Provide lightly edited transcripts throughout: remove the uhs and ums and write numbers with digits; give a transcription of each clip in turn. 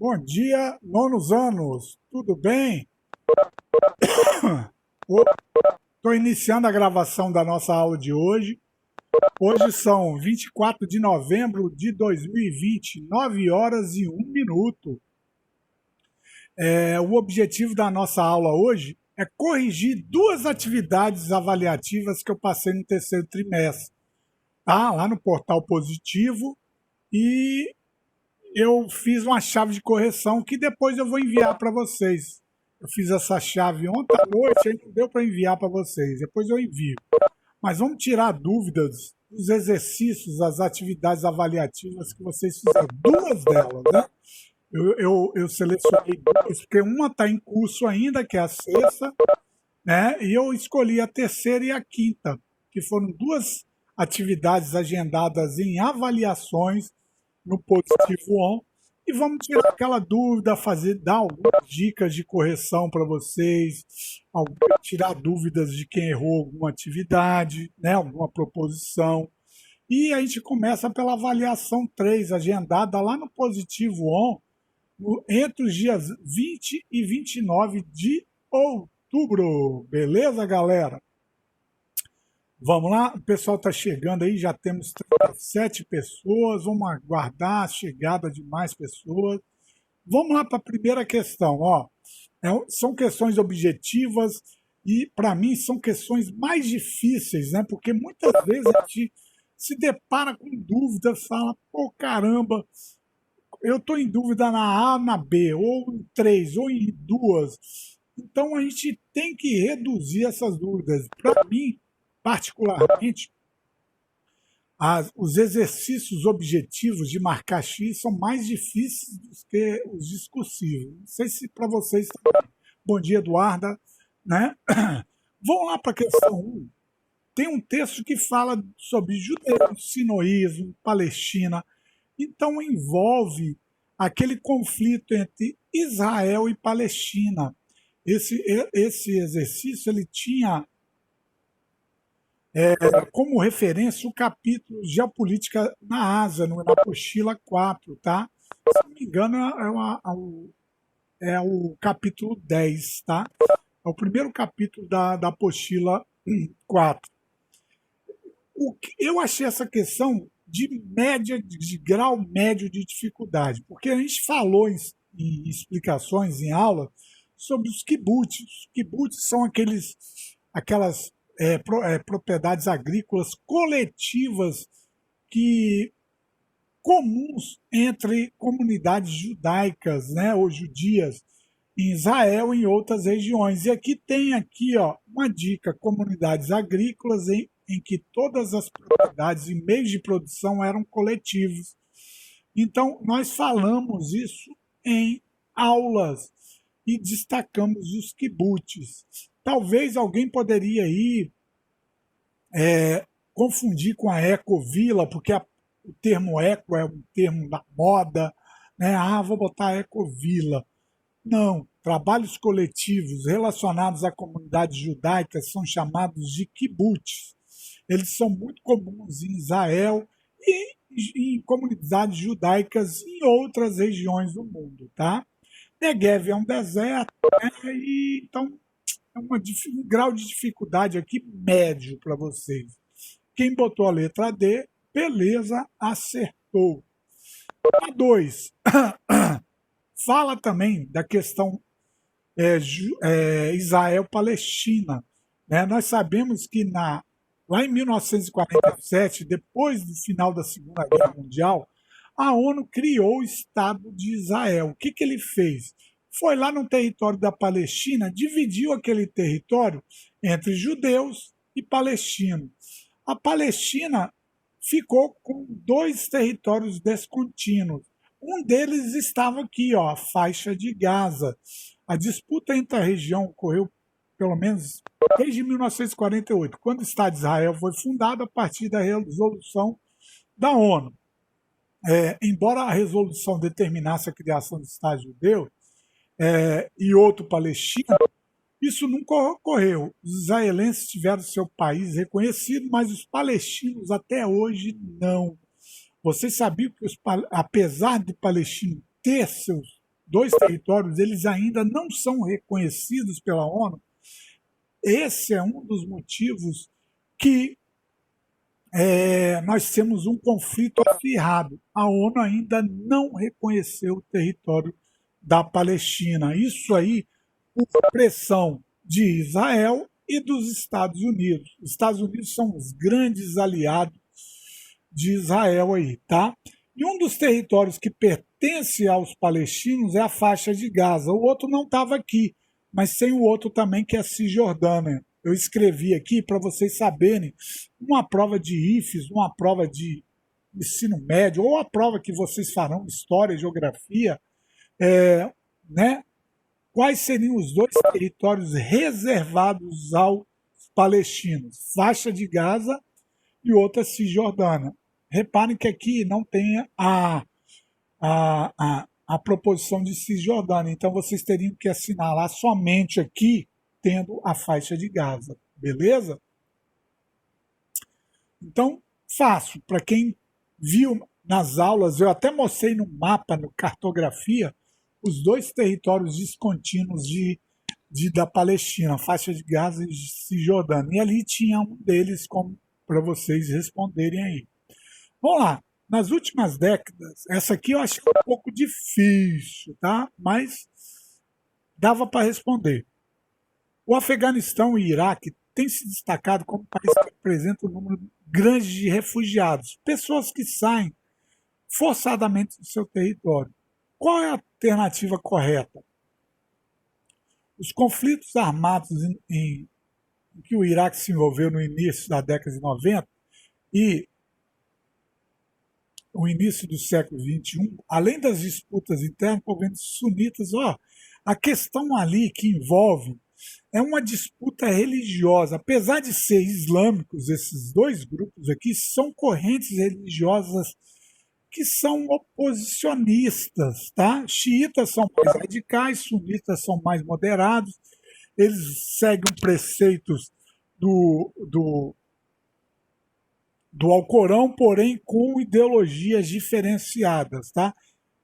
Bom dia, nonos anos, tudo bem? Estou iniciando a gravação da nossa aula de hoje. Hoje são 24 de novembro de 2020, 9 horas e 1 minuto. O objetivo da nossa aula hoje é corrigir duas atividades avaliativas que eu passei no terceiro trimestre, tá? Lá no Portal Positivo, e eu fiz uma chave de correção que depois eu vou enviar para vocês. Eu fiz essa chave ontem à noite, aí não deu para enviar para vocês, depois eu envio. Mas vamos tirar dúvidas dos exercícios, das atividades avaliativas que vocês fizeram. Duas delas, né? Eu selecionei duas, porque uma está em curso ainda, que é a sexta, né? E eu escolhi a terceira e a quinta, que foram duas atividades agendadas em avaliações no Positivo On. E vamos tirar aquela dúvida, dar algumas dicas de correção para vocês, tirar dúvidas de quem errou alguma atividade, né? Alguma proposição. E a gente começa pela avaliação 3, agendada lá no Positivo On, entre os dias 20 e 29 de outubro. Beleza, galera? Vamos lá, o pessoal está chegando aí, já temos 37 pessoas, vamos aguardar a chegada de mais pessoas. Vamos lá para a primeira questão, ó. São questões objetivas e, para mim, são questões mais difíceis, né? Porque muitas vezes a gente se depara com dúvidas, fala, pô, caramba, eu estou em dúvida na A, na B, ou em três, ou em duas. Então a gente tem que reduzir essas dúvidas. Para mim, particularmente, os exercícios objetivos de marcar X são mais difíceis do que os discursivos. Não sei se para vocês também. Bom dia, Eduarda. Né? Vamos lá para a questão 1. Tem um texto que fala sobre judaísmo, sinoísmo, Palestina. Então envolve aquele conflito entre Israel e Palestina. Esse exercício ele tinha como referência o capítulo Geopolítica na Ásia, na apostila 4, tá? Se não me engano, é o capítulo 10, tá? É o primeiro capítulo da apostila 4. Eu achei essa questão de grau médio de dificuldade, porque a gente falou em explicações, em aula, sobre os kibbutz. Os kibbutz são aquelas propriedades agrícolas coletivas comuns entre comunidades judaicas, né, ou judias, em Israel e em outras regiões. E aqui tem uma dica: comunidades agrícolas em que todas as propriedades e meios de produção eram coletivos. Então, nós falamos isso em aulas e destacamos os kibbutz. Talvez alguém poderia confundir com a ecovila, porque o termo eco é um termo da moda, né? Vou botar ecovila. Não, trabalhos coletivos relacionados à comunidade judaica são chamados de kibbutz. Eles são muito comuns em Israel e em comunidades judaicas em outras regiões do mundo, tá? Negev é um deserto, né? E então é um grau de dificuldade aqui médio para vocês. Quem botou a letra D, beleza, acertou. A 2. Fala também da questão Israel-Palestina. Né? Nós sabemos que lá em 1947, depois do final da Segunda Guerra Mundial, a ONU criou o Estado de Israel. O que ele fez? Foi lá no território da Palestina, dividiu aquele território entre judeus e palestinos. A Palestina ficou com dois territórios descontínuos. Um deles estava aqui, a faixa de Gaza. A disputa entre a região ocorreu pelo menos desde 1948, quando o Estado de Israel foi fundado a partir da resolução da ONU. Embora a resolução determinasse a criação do Estado judeu e outro palestino, isso nunca ocorreu. Os israelenses tiveram seu país reconhecido, mas os palestinos até hoje não. Vocês sabiam que, apesar de palestino ter dois territórios, eles ainda não são reconhecidos pela ONU. Esse é um dos motivos que nós temos um conflito acirrado. A ONU ainda não reconheceu o território da Palestina. Isso aí por pressão de Israel e dos Estados Unidos. Os Estados Unidos são os grandes aliados de Israel aí, tá? E um dos territórios que pertence aos palestinos é a faixa de Gaza. O outro não estava aqui, mas tem o outro também, que é a Cisjordânia. Eu escrevi aqui para vocês saberem, uma prova de IFES, uma prova de ensino médio, ou a prova que vocês farão, história, geografia, né? Quais seriam os dois territórios reservados aos palestinos? Faixa de Gaza e outra Cisjordânia. Reparem que aqui não tem a proposição de Cisjordânia, então vocês teriam que assinalar somente aqui, tendo a faixa de Gaza, beleza? Então, fácil, para quem viu nas aulas, eu até mostrei no mapa, no cartografia, os dois territórios descontínuos da Palestina, faixa de Gaza e Cisjordânia. E ali tinha um deles para vocês responderem aí. Vamos lá. Nas últimas décadas, essa aqui eu acho que é um pouco difícil, tá? Mas dava para responder. O Afeganistão e Iraque têm se destacado como países que apresentam um número grande de refugiados, pessoas que saem forçadamente do seu território. Qual é a alternativa correta? Os conflitos armados em que o Iraque se envolveu no início da década de 90 e o início do século XXI, além das disputas internas envolvendo sunitas, a questão ali que envolve é uma disputa religiosa. Apesar de ser islâmicos, esses dois grupos aqui são correntes religiosas que são oposicionistas, tá? Xiitas são mais radicais, sunitas são mais moderados, eles seguem preceitos do Alcorão, porém com ideologias diferenciadas, tá?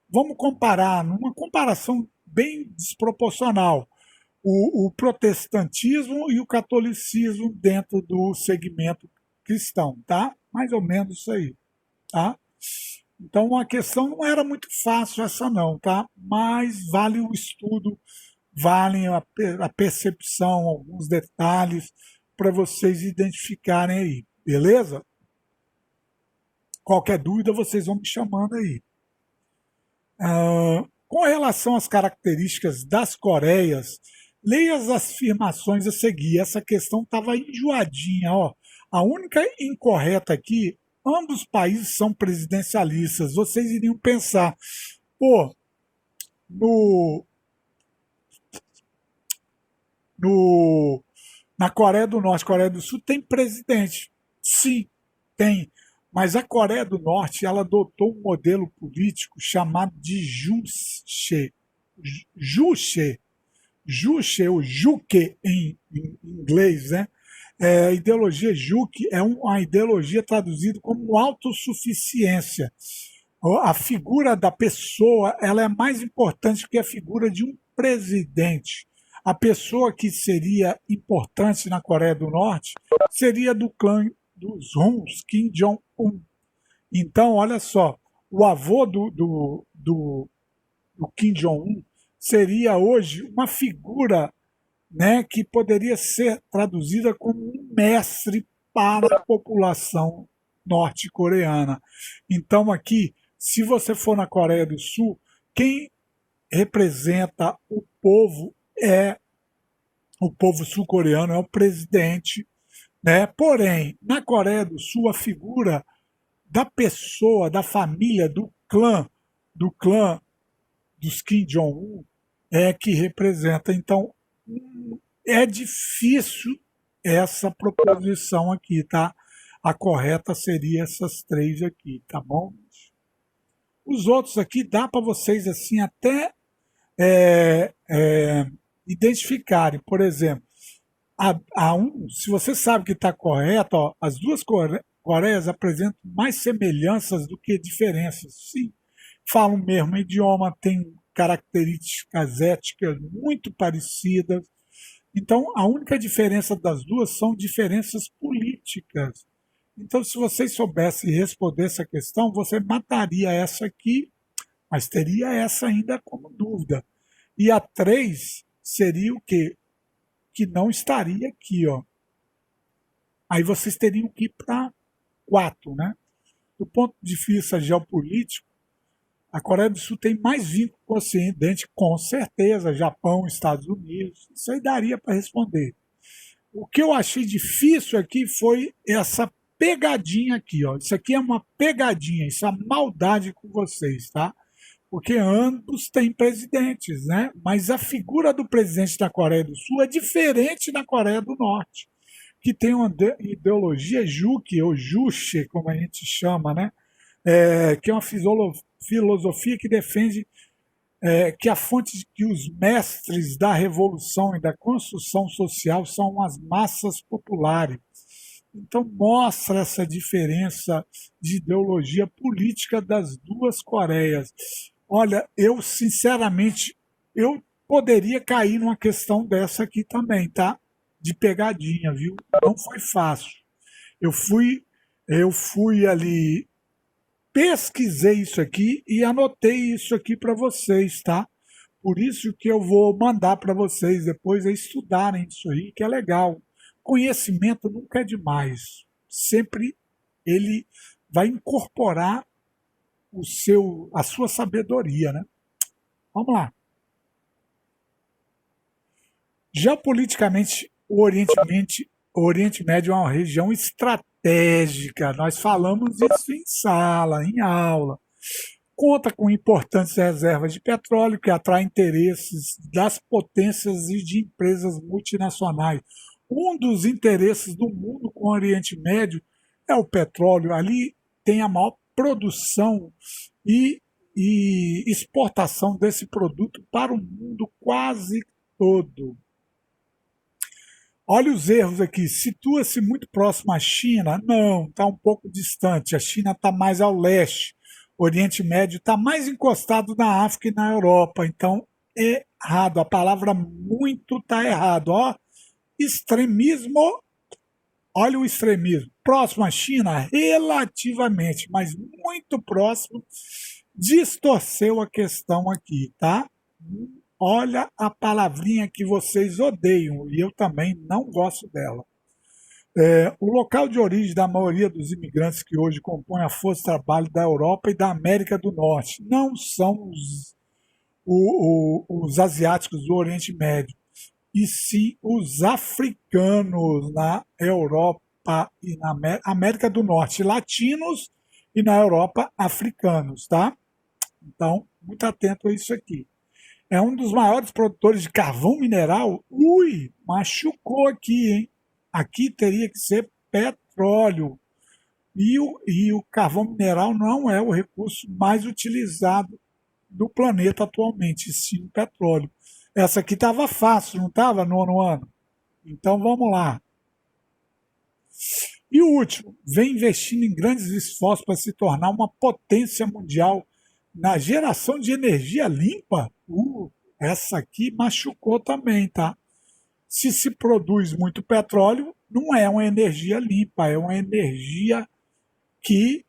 Vamos comparar, numa comparação bem desproporcional, o protestantismo e o catolicismo dentro do segmento cristão, tá? Mais ou menos isso aí, tá? Então a questão não era muito fácil essa não, tá? Mas vale o estudo, vale a percepção, alguns detalhes para vocês identificarem aí, beleza? Qualquer dúvida vocês vão me chamando aí. Com relação às características das Coreias, leia as afirmações a seguir. Essa questão estava enjoadinha, ó. A única incorreta aqui, ambos os países são presidencialistas. Vocês iriam pensar, pô, na Coreia do Norte, Coreia do Sul, tem presidente. Sim, tem. Mas a Coreia do Norte, ela adotou um modelo político chamado de Juche. Juche, ou Juche em inglês, né? A ideologia Juche é uma ideologia traduzida como autossuficiência. A figura da pessoa, ela é mais importante que a figura de um presidente. A pessoa que seria importante na Coreia do Norte seria do clã dos Huns, Kim Jong-un. Então, olha só, o avô do Kim Jong-un seria hoje uma figura, né, que poderia ser traduzida como um mestre para a população norte-coreana. Então, aqui, se você for na Coreia do Sul, quem representa o povo sul-coreano, é o presidente, né? Porém, na Coreia do Sul, a figura da pessoa, da família, do clã dos Kim Jong-un é que representa. Então, é difícil essa proposição aqui, tá? A correta seria essas três aqui, tá bom? Os outros aqui dá para vocês assim até identificarem. Por exemplo, se você sabe que está correto, ó, as duas Coreias apresentam mais semelhanças do que diferenças. Sim, falam o mesmo idioma, têm características éticas muito parecidas. Então, a única diferença das duas são diferenças políticas. Então, se vocês soubessem responder essa questão, você mataria essa aqui, mas teria essa ainda como dúvida. E a 3 seria o quê? Que não estaria aqui, ó. Aí vocês teriam que ir para 4, né? Do ponto de vista geopolítico, a Coreia do Sul tem mais vínculo com o Ocidente, com certeza, Japão, Estados Unidos, isso aí daria para responder. O que eu achei difícil aqui foi essa pegadinha aqui, ó. Isso aqui é uma pegadinha, isso é maldade com vocês, tá? Porque ambos têm presidentes, né? Mas a figura do presidente da Coreia do Sul é diferente da Coreia do Norte, que tem uma ideologia Juche, ou Juche, como a gente chama, né? Que é uma filosofia que defende que a fonte de que os mestres da revolução e da construção social são as massas populares. Então mostra essa diferença de ideologia política das duas Coreias. Olha, eu sinceramente, eu poderia cair numa questão dessa aqui também, tá? De pegadinha, viu? Não foi fácil. Eu fui ali, pesquisei isso aqui e anotei isso aqui para vocês, tá? Por isso que eu vou mandar para vocês depois estudarem isso aí, que é legal. Conhecimento nunca é demais. Sempre ele vai incorporar a sua sabedoria, né? Vamos lá. Geopoliticamente, o Oriente Médio é uma região estratégica. Nós falamos isso em sala, em aula. Conta com importantes reservas de petróleo que atraem interesses das potências e de empresas multinacionais. Um dos interesses do mundo com o Oriente Médio é o petróleo. Ali tem a maior produção e exportação desse produto para o mundo quase todo. Olha os erros aqui. Situa-se muito próximo à China? Não, está um pouco distante. A China está mais ao leste. O Oriente Médio está mais encostado na África e na Europa. Então, errado. A palavra muito está errado. Ó, extremismo. Olha o extremismo. Próximo à China? Relativamente, mas muito próximo. Distorceu a questão aqui, tá? Olha a palavrinha que vocês odeiam, e eu também não gosto dela. O local de origem da maioria dos imigrantes que hoje compõem a força de trabalho da Europa e da América do Norte não são os asiáticos do Oriente Médio, e sim os africanos na Europa e na América do Norte, latinos, e na Europa, africanos, tá? Então, muito atento a isso aqui. É um dos maiores produtores de carvão mineral. Ui, machucou aqui, hein? Aqui teria que ser petróleo. E o carvão mineral não é o recurso mais utilizado do planeta atualmente, sim o petróleo. Essa aqui estava fácil, não estava, nono ano? Então vamos lá. E o último, vem investindo em grandes esforços para se tornar uma potência mundial na geração de energia limpa. Essa aqui machucou também, tá? Se produz muito petróleo, não é uma energia limpa, é uma energia que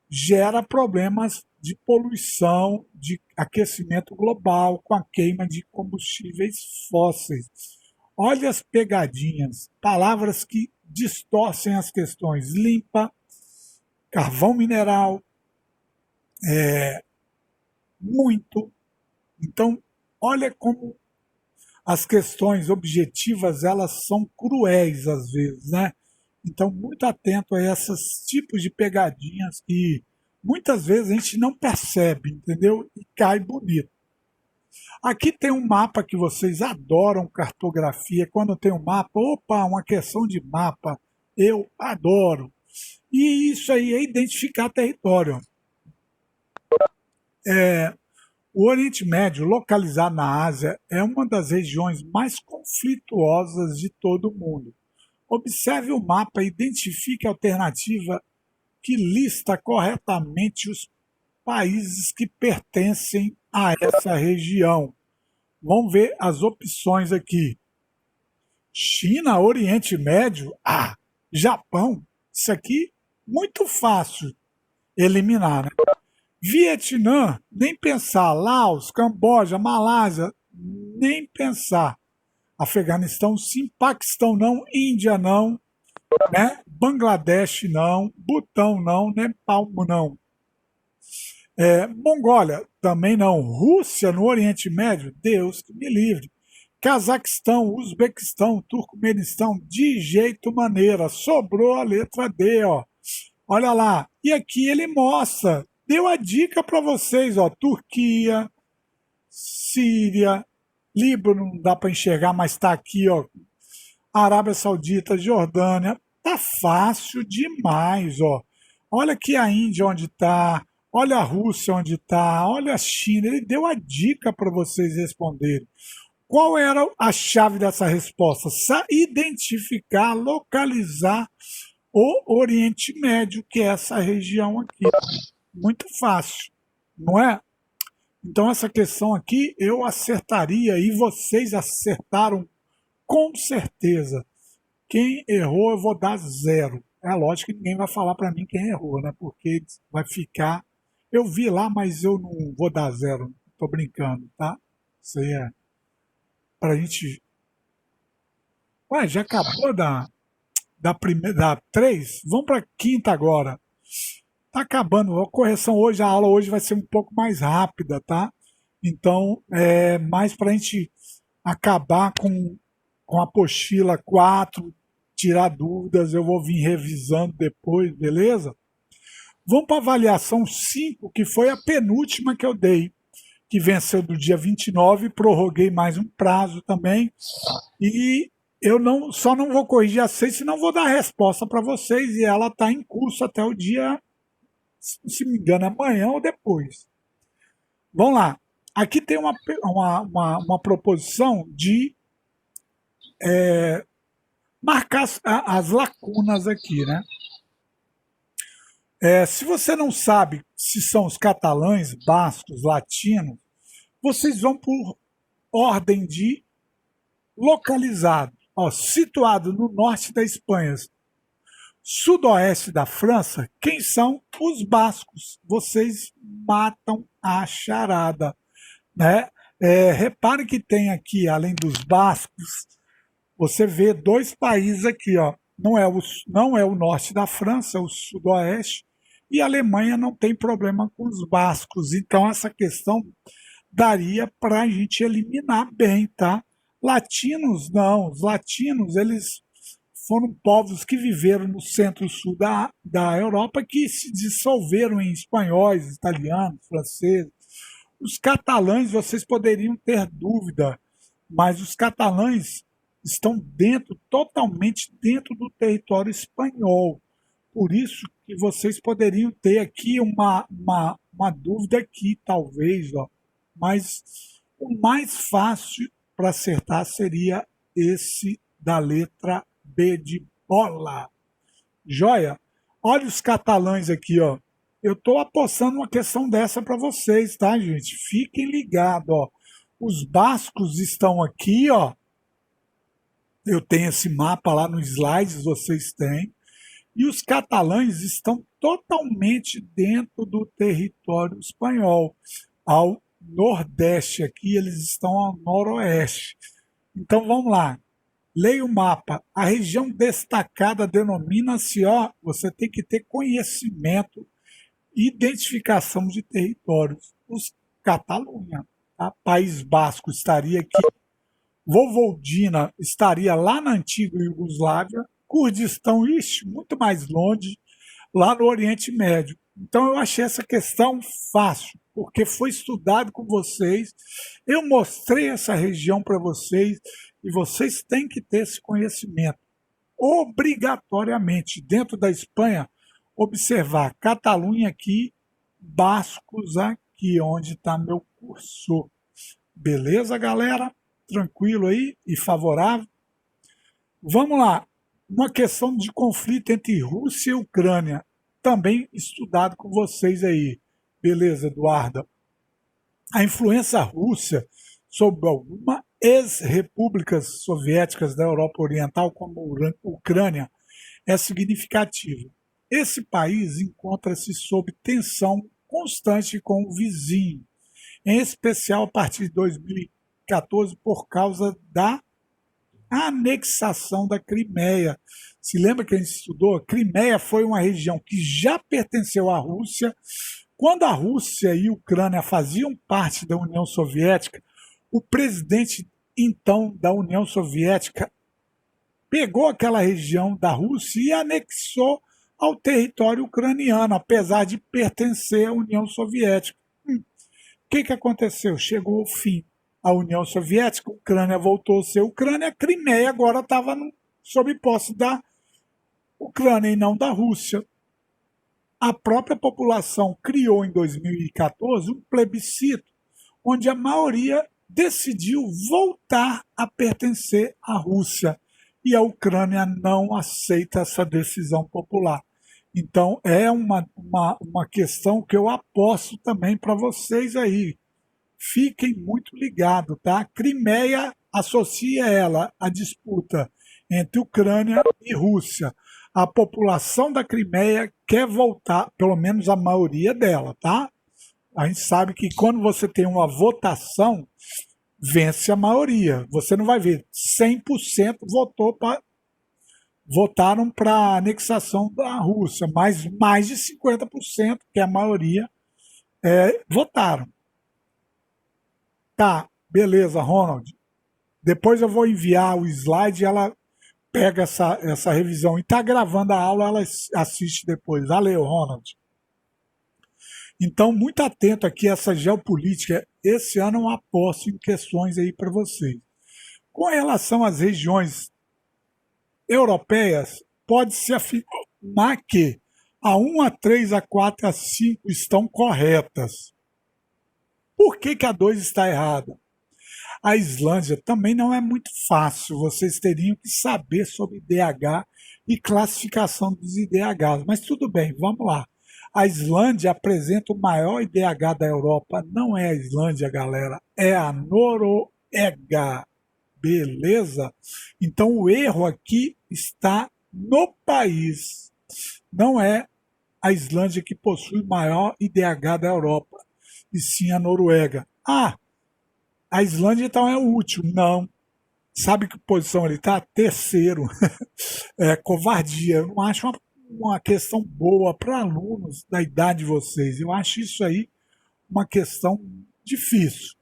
gera problemas de poluição, de aquecimento global, com a queima de combustíveis fósseis. Olha as pegadinhas, palavras que distorcem as questões. Limpa, carvão mineral, muito. Então, olha como as questões objetivas, elas são cruéis às vezes, né? Então, muito atento a esses tipos de pegadinhas que muitas vezes a gente não percebe, entendeu? E cai bonito. Aqui tem um mapa que vocês adoram, cartografia. Quando tem um mapa, opa, uma questão de mapa, eu adoro. E isso aí é identificar território. O Oriente Médio, localizado na Ásia, é uma das regiões mais conflituosas de todo o mundo. Observe o mapa e identifique a alternativa que lista corretamente os países que pertencem a essa região. Vamos ver as opções aqui. China, Oriente Médio, Japão, isso aqui muito fácil eliminar, né? Vietnã, nem pensar. Laos, Camboja, Malásia, nem pensar. Afeganistão, sim. Paquistão, não. Índia, não. Né? Bangladesh, não. Butão, não. Nepal, não. Mongólia, também não. Rússia, no Oriente Médio, Deus que me livre. Cazaquistão, Uzbequistão, Turcomenistão, de jeito maneira. Sobrou a letra D, ó. Olha lá. E aqui ele mostra. Deu a dica para vocês, ó. Turquia, Síria, Líbano, não dá para enxergar, mas está aqui, ó. Arábia Saudita, Jordânia. Tá fácil demais, ó. Olha aqui a Índia onde está. Olha a Rússia onde está. Olha a China. Ele deu a dica para vocês responderem. Qual era a chave dessa resposta? Identificar, localizar o Oriente Médio, que é essa região aqui. Muito fácil, não é? Então essa questão aqui eu acertaria e vocês acertaram com certeza. Quem errou eu vou dar 0. É lógico que ninguém vai falar para mim quem errou, né? Porque vai ficar... Eu vi lá, mas eu não vou dar 0. Tô brincando, tá? Isso aí é pra gente... Ué, já acabou da primeira, da 3? Vamos pra quinta agora. Tá acabando. A correção hoje, a aula hoje vai ser um pouco mais rápida, tá? Então, mais pra gente acabar com a apostila 4, tirar dúvidas, eu vou vir revisando depois, beleza? Vamos para a avaliação 5, que foi a penúltima que eu dei, que venceu do dia 29, prorroguei mais um prazo também, e eu só não vou corrigir a 6, senão vou dar a resposta para vocês, e ela está em curso até o dia, se me engano, amanhã ou depois. Vamos lá. Aqui tem uma proposição de marcar as lacunas aqui, né? Se você não sabe se são os catalães, bascos, latinos, vocês vão por ordem de localizado. Ó, situado no norte da Espanha, sudoeste da França, quem são os bascos? Vocês matam a charada, né? Repare que tem aqui, além dos bascos, você vê 2 países aqui, ó. Não é o norte da França, é o sudoeste, e a Alemanha não tem problema com os bascos. Então essa questão daria para a gente eliminar bem, tá? Latinos, não. Os latinos, eles foram povos que viveram no centro-sul da Europa, que se dissolveram em espanhóis, italianos, franceses. Os catalães, vocês poderiam ter dúvida, mas os catalães estão totalmente dentro do território espanhol. Por isso que vocês poderiam ter aqui uma dúvida aqui, talvez, ó. Mas o mais fácil para acertar seria esse da letra B de bola. Joia? Olha os catalães aqui, ó. Eu estou apostando uma questão dessa para vocês, tá, gente? Fiquem ligados, ó. Os bascos estão aqui, ó. Eu tenho esse mapa lá no slides, vocês têm. E os catalães estão totalmente dentro do território espanhol. Ao nordeste aqui, eles estão ao noroeste. Então vamos lá. Leia o mapa. A região destacada denomina-se, ó, você tem que ter conhecimento e identificação de territórios. Os Catalunha, tá? País Basco estaria aqui. Vojvodina estaria lá na antiga Iugoslávia, Kurdistão, muito mais longe, lá no Oriente Médio. Então eu achei essa questão fácil, porque foi estudado com vocês, eu mostrei essa região para vocês, e vocês têm que ter esse conhecimento. Obrigatoriamente, dentro da Espanha, observar Catalunha aqui, bascos aqui, onde está meu cursor. Beleza, galera? Tranquilo aí e favorável? Vamos lá. Uma questão de conflito entre Rússia e Ucrânia, também estudado com vocês aí. Beleza, Eduarda? A influência russa sobre algumas ex-repúblicas soviéticas da Europa Oriental, como a Ucrânia, é significativa. Esse país encontra-se sob tensão constante com o vizinho, em especial a partir de 2014 por causa da anexação da Crimeia. Se lembra que a gente estudou? Crimeia foi uma região que já pertenceu à Rússia. Quando a Rússia e a Ucrânia faziam parte da União Soviética, o presidente então da União Soviética pegou aquela região da Rússia e anexou ao território ucraniano, apesar de pertencer à União Soviética. O que aconteceu? Chegou o fim. A União Soviética, a Ucrânia voltou a ser Ucrânia, a Crimeia agora estava sob posse da Ucrânia e não da Rússia. A própria população criou em 2014 um plebiscito, onde a maioria decidiu voltar a pertencer à Rússia. E a Ucrânia não aceita essa decisão popular. Então, é uma questão que eu aposto também para vocês aí. Fiquem muito ligados, tá? Crimeia associa ela à disputa entre Ucrânia e Rússia. A população da Crimeia quer voltar, pelo menos a maioria dela, tá? A gente sabe que quando você tem uma votação, vence a maioria. Você não vai ver 100% votaram para a anexação da Rússia, mas mais de 50%, que é a maioria, votaram. Tá, beleza, Ronald. Depois eu vou enviar o slide e ela pega essa revisão. E tá gravando a aula, ela assiste depois. Valeu, Ronald. Então, muito atento aqui a essa geopolítica. Esse ano eu aposto em questões aí para vocês. Com relação às regiões europeias, pode-se afirmar que a 1, a 3, a 4, a 5 estão corretas. Por que a 2 está errada? A Islândia também não é muito fácil, vocês teriam que saber sobre IDH e classificação dos IDHs, mas tudo bem, vamos lá. A Islândia apresenta o maior IDH da Europa, não é a Islândia, galera, é a Noruega, beleza? Então o erro aqui está no país, não é a Islândia que possui o maior IDH da Europa, e sim a Noruega. Ah, a Islândia então é o último. Não. Sabe que posição ele está? Terceiro. É covardia. Eu não acho uma questão boa para alunos da idade de vocês. Eu acho isso aí uma questão difícil.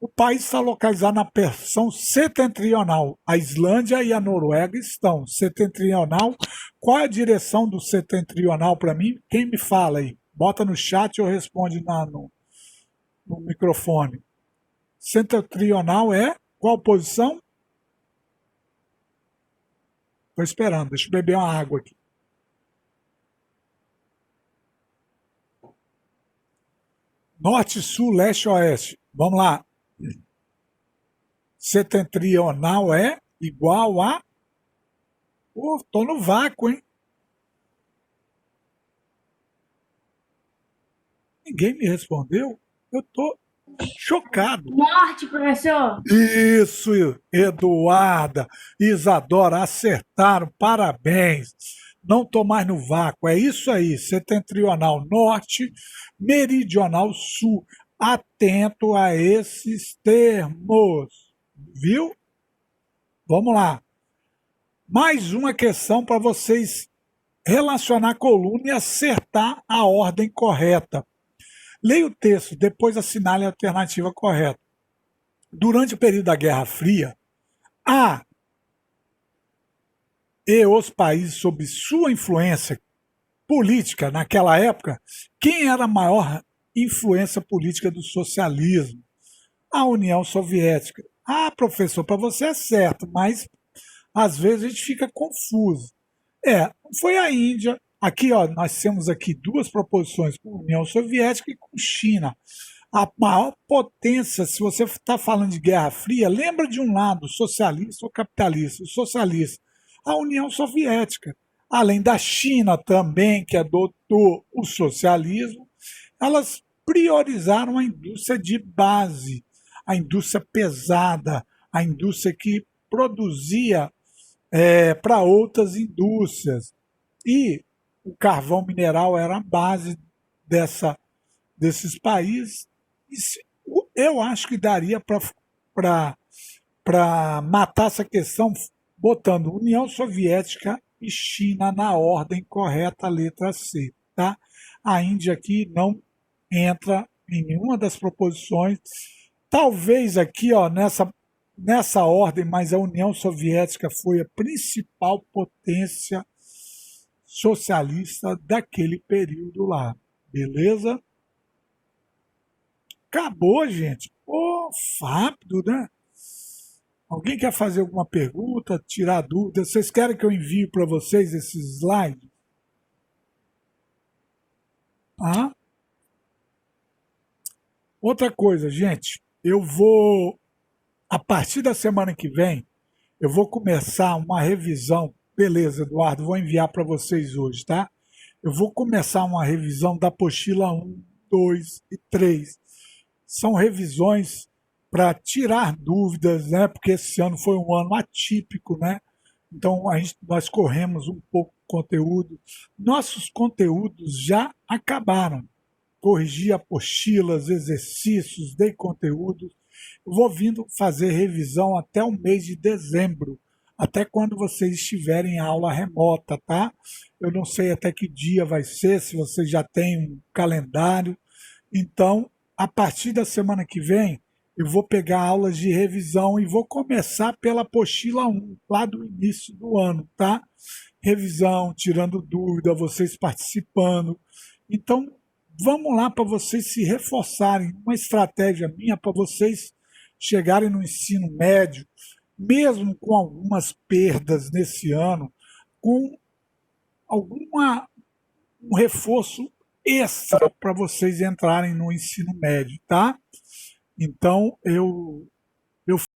O país está localizado na porção setentrional. A Islândia e a Noruega estão. Setentrional. Qual é a direção do setentrional para mim? Quem me fala aí? Bota no chat ou responde no microfone. Setentrional é qual posição? Estou esperando, deixa eu beber uma água aqui. Norte, sul, leste, oeste. Vamos lá. Setentrional é igual a... Estou no vácuo, hein? Ninguém me respondeu? Eu estou chocado. Norte, professor. Isso, Eduarda, Isadora, acertaram, parabéns. Não estou mais no vácuo, é isso aí, setentrional norte, meridional sul. Atento a esses termos, viu? Vamos lá. Mais uma questão para vocês relacionar a coluna e acertar a ordem correta. Leia o texto, depois assinale a alternativa correta. Durante o período da Guerra Fria, a e os países sob sua influência política naquela época, quem era a maior influência política do socialismo? A União Soviética. Ah, professor, para você é certo, mas às vezes a gente fica confuso. Foi a Índia. Aqui, ó, nós temos aqui duas proposições com a União Soviética e com China. A maior potência, se você está falando de Guerra Fria, lembra de um lado, socialista ou capitalista? O socialista, a União Soviética. Além da China também, que adotou o socialismo, elas priorizaram a indústria de base, a indústria pesada, a indústria que produzia para outras indústrias. E o carvão mineral era a base desses países. Eu acho que daria para matar essa questão botando União Soviética e China na ordem correta, letra C. Tá? A Índia aqui não entra em nenhuma das proposições. Talvez aqui, ó, nessa ordem, mas a União Soviética foi a principal potência socialista daquele período lá. Beleza? Acabou, gente. Pô, rápido, né? Alguém quer fazer alguma pergunta, tirar dúvida? Vocês querem que eu envie para vocês esses slides? Ah? Outra coisa, gente, a partir da semana que vem, eu vou começar uma revisão. Beleza, Eduardo, vou enviar para vocês hoje, tá? Eu vou começar uma revisão da apostila 1, 2 e 3. São revisões para tirar dúvidas, né? Porque esse ano foi um ano atípico, né? Então nós corremos um pouco de conteúdo. Nossos conteúdos já acabaram. Corrigi apostilas, exercícios, dei conteúdos. Eu vou vindo fazer revisão até o mês de dezembro, até quando vocês estiverem em aula remota, tá? Eu não sei até que dia vai ser, se vocês já têm um calendário. Então, a partir da semana que vem, eu vou pegar aulas de revisão e vou começar pela apostila 1, lá do início do ano, tá? Revisão, tirando dúvida, vocês participando. Então, vamos lá para vocês se reforçarem. Uma estratégia minha para vocês chegarem no ensino médio, mesmo com algumas perdas nesse ano, com um reforço extra para vocês entrarem no ensino médio, tá? Então, eu